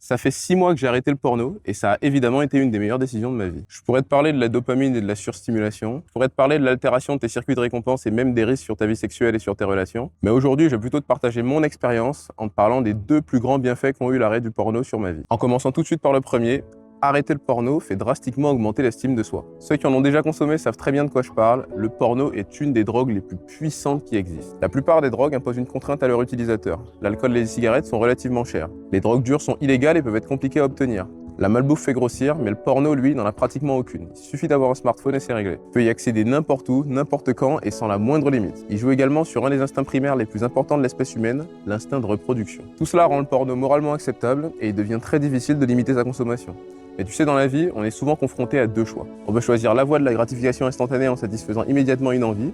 Ça fait 6 mois que j'ai arrêté le porno et ça a évidemment été une des meilleures décisions de ma vie. Je pourrais te parler de la dopamine et de la surstimulation, je pourrais te parler de l'altération de tes circuits de récompense et même des risques sur ta vie sexuelle et sur tes relations. Mais aujourd'hui, je vais plutôt te partager mon expérience en te parlant des 2 plus grands bienfaits qu'ont eu l'arrêt du porno sur ma vie. En commençant tout de suite par le premier, arrêter le porno fait drastiquement augmenter l'estime de soi. Ceux qui en ont déjà consommé savent très bien de quoi je parle, le porno est une des drogues les plus puissantes qui existent. La plupart des drogues imposent une contrainte à leur utilisateur. L'alcool et les cigarettes sont relativement chers. Les drogues dures sont illégales et peuvent être compliquées à obtenir. La malbouffe fait grossir, mais le porno, lui, n'en a pratiquement aucune. Il suffit d'avoir un smartphone et c'est réglé. Tu peux y accéder n'importe où, n'importe quand et sans la moindre limite. Il joue également sur un des instincts primaires les plus importants de l'espèce humaine, l'instinct de reproduction. Tout cela rend le porno moralement acceptable et il devient très difficile de limiter sa consommation. Mais tu sais, dans la vie, on est souvent confronté à 2 choix. On peut choisir la voie de la gratification instantanée en satisfaisant immédiatement une envie,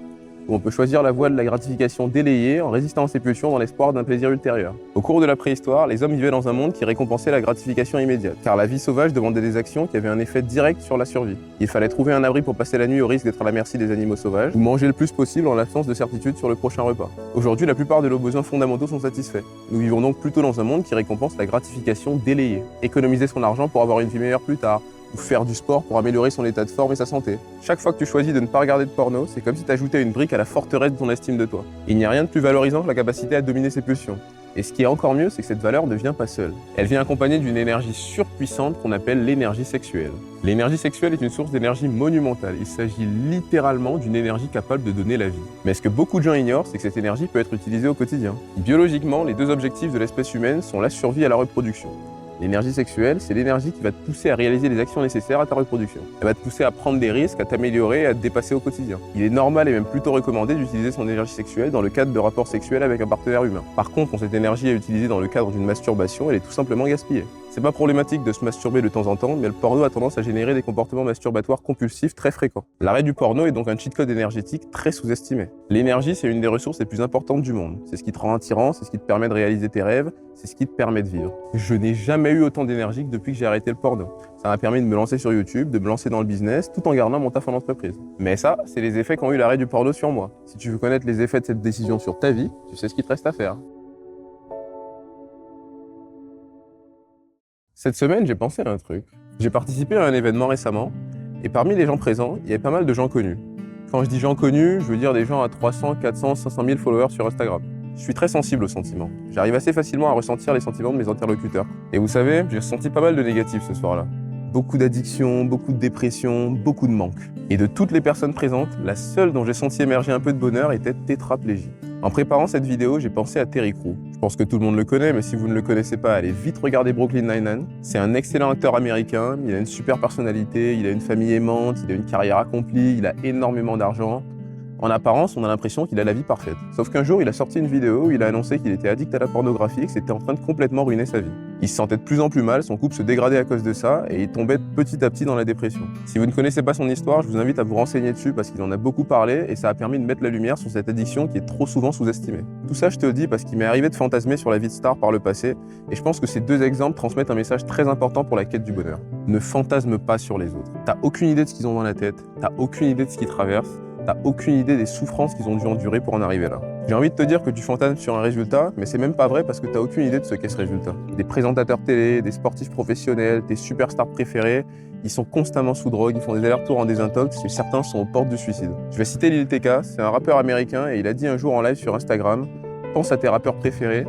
ou on peut choisir la voie de la gratification délayée en résistant à ses pulsions dans l'espoir d'un plaisir ultérieur. Au cours de la préhistoire, les hommes vivaient dans un monde qui récompensait la gratification immédiate, car la vie sauvage demandait des actions qui avaient un effet direct sur la survie. Il fallait trouver un abri pour passer la nuit au risque d'être à la merci des animaux sauvages, ou manger le plus possible en l'absence de certitude sur le prochain repas. Aujourd'hui, la plupart de nos besoins fondamentaux sont satisfaits. Nous vivons donc plutôt dans un monde qui récompense la gratification délayée. Économiser son argent pour avoir une vie meilleure plus tard, ou faire du sport pour améliorer son état de forme et sa santé. Chaque fois que tu choisis de ne pas regarder de porno, c'est comme si tu ajoutais une brique à la forteresse de ton estime de toi. Il n'y a rien de plus valorisant que la capacité à dominer ses pulsions. Et ce qui est encore mieux, c'est que cette valeur ne vient pas seule. Elle vient accompagnée d'une énergie surpuissante qu'on appelle l'énergie sexuelle. L'énergie sexuelle est une source d'énergie monumentale. Il s'agit littéralement d'une énergie capable de donner la vie. Mais ce que beaucoup de gens ignorent, c'est que cette énergie peut être utilisée au quotidien. Biologiquement, les 2 objectifs de l'espèce humaine sont la survie et la reproduction. L'énergie sexuelle, c'est l'énergie qui va te pousser à réaliser les actions nécessaires à ta reproduction. Elle va te pousser à prendre des risques, à t'améliorer et à te dépasser au quotidien. Il est normal et même plutôt recommandé d'utiliser son énergie sexuelle dans le cadre de rapports sexuels avec un partenaire humain. Par contre, quand cette énergie est utilisée dans le cadre d'une masturbation, elle est tout simplement gaspillée. C'est pas problématique de se masturber de temps en temps, mais le porno a tendance à générer des comportements masturbatoires compulsifs très fréquents. L'arrêt du porno est donc un cheat code énergétique très sous-estimé. L'énergie, c'est une des ressources les plus importantes du monde. C'est ce qui te rend attirant, c'est ce qui te permet de réaliser tes rêves, c'est ce qui te permet de vivre. Je n'ai jamais eu autant d'énergie que depuis que j'ai arrêté le porno. Ça m'a permis de me lancer sur YouTube, de me lancer dans le business, tout en gardant mon taf en entreprise. Mais ça, c'est les effets qu'ont eu l'arrêt du porno sur moi. Si tu veux connaître les effets de cette décision sur ta vie, tu sais ce qu'il te reste à faire. Cette semaine, j'ai pensé à un truc. J'ai participé à un événement récemment, et parmi les gens présents, il y avait pas mal de gens connus. Quand je dis gens connus, je veux dire des gens à 300, 400, 500 000 followers sur Instagram. Je suis très sensible aux sentiments. J'arrive assez facilement à ressentir les sentiments de mes interlocuteurs. Et vous savez, j'ai ressenti pas mal de négatifs ce soir-là. Beaucoup d'addiction, beaucoup de dépression, beaucoup de manque. Et de toutes les personnes présentes, la seule dont j'ai senti émerger un peu de bonheur était tétraplégie. En préparant cette vidéo, j'ai pensé à Terry Crews. Je pense que tout le monde le connaît, mais si vous ne le connaissez pas, allez vite regarder Brooklyn Nine-Nine. C'est un excellent acteur américain, il a une super personnalité, il a une famille aimante, il a une carrière accomplie, il a énormément d'argent. En apparence, on a l'impression qu'il a la vie parfaite. Sauf qu'un jour, il a sorti une vidéo où il a annoncé qu'il était addict à la pornographie et que c'était en train de complètement ruiner sa vie. Il se sentait de plus en plus mal, son couple se dégradait à cause de ça et il tombait petit à petit dans la dépression. Si vous ne connaissez pas son histoire, je vous invite à vous renseigner dessus parce qu'il en a beaucoup parlé et ça a permis de mettre la lumière sur cette addiction qui est trop souvent sous-estimée. Tout ça, je te le dis parce qu'il m'est arrivé de fantasmer sur la vie de star par le passé et je pense que ces 2 exemples transmettent un message très important pour la quête du bonheur. Ne fantasme pas sur les autres. T'as aucune idée de ce qu'ils ont dans la tête, t'as aucune idée de ce qu'ils traversent. T'as aucune idée des souffrances qu'ils ont dû endurer pour en arriver là. J'ai envie de te dire que tu fantasmes sur un résultat, mais c'est même pas vrai parce que t'as aucune idée de ce qu'est ce résultat. Des présentateurs télé, des sportifs professionnels, tes superstars préférés, ils sont constamment sous drogue, ils font des allers-retours en désintox et certains sont aux portes du suicide. Je vais citer Lil TK, c'est un rappeur américain et il a dit un jour en live sur Instagram, pense à tes rappeurs préférés,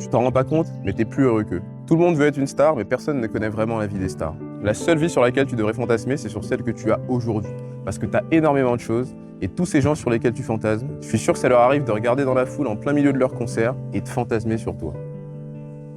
tu t'en rends pas compte, mais t'es plus heureux qu'eux. Tout le monde veut être une star, mais personne ne connaît vraiment la vie des stars. La seule vie sur laquelle tu devrais fantasmer, c'est sur celle que tu as aujourd'hui. Parce que tu as énormément de choses, et tous ces gens sur lesquels tu fantasmes, je suis sûr que ça leur arrive de regarder dans la foule en plein milieu de leur concert et de fantasmer sur toi.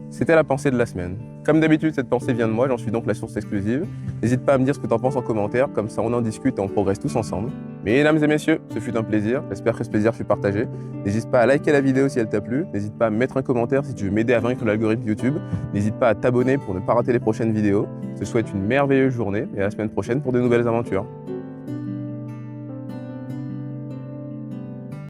C'était la pensée de la semaine. Comme d'habitude, cette pensée vient de moi, j'en suis donc la source exclusive. N'hésite pas à me dire ce que tu en penses en commentaire, comme ça on en discute et on progresse tous ensemble. Mesdames et messieurs, ce fut un plaisir, j'espère que ce plaisir fut partagé. N'hésite pas à liker la vidéo si elle t'a plu, n'hésite pas à mettre un commentaire si tu veux m'aider à vaincre l'algorithme YouTube, n'hésite pas à t'abonner pour ne pas rater les prochaines vidéos. Je te souhaite une merveilleuse journée et à la semaine prochaine pour de nouvelles aventures.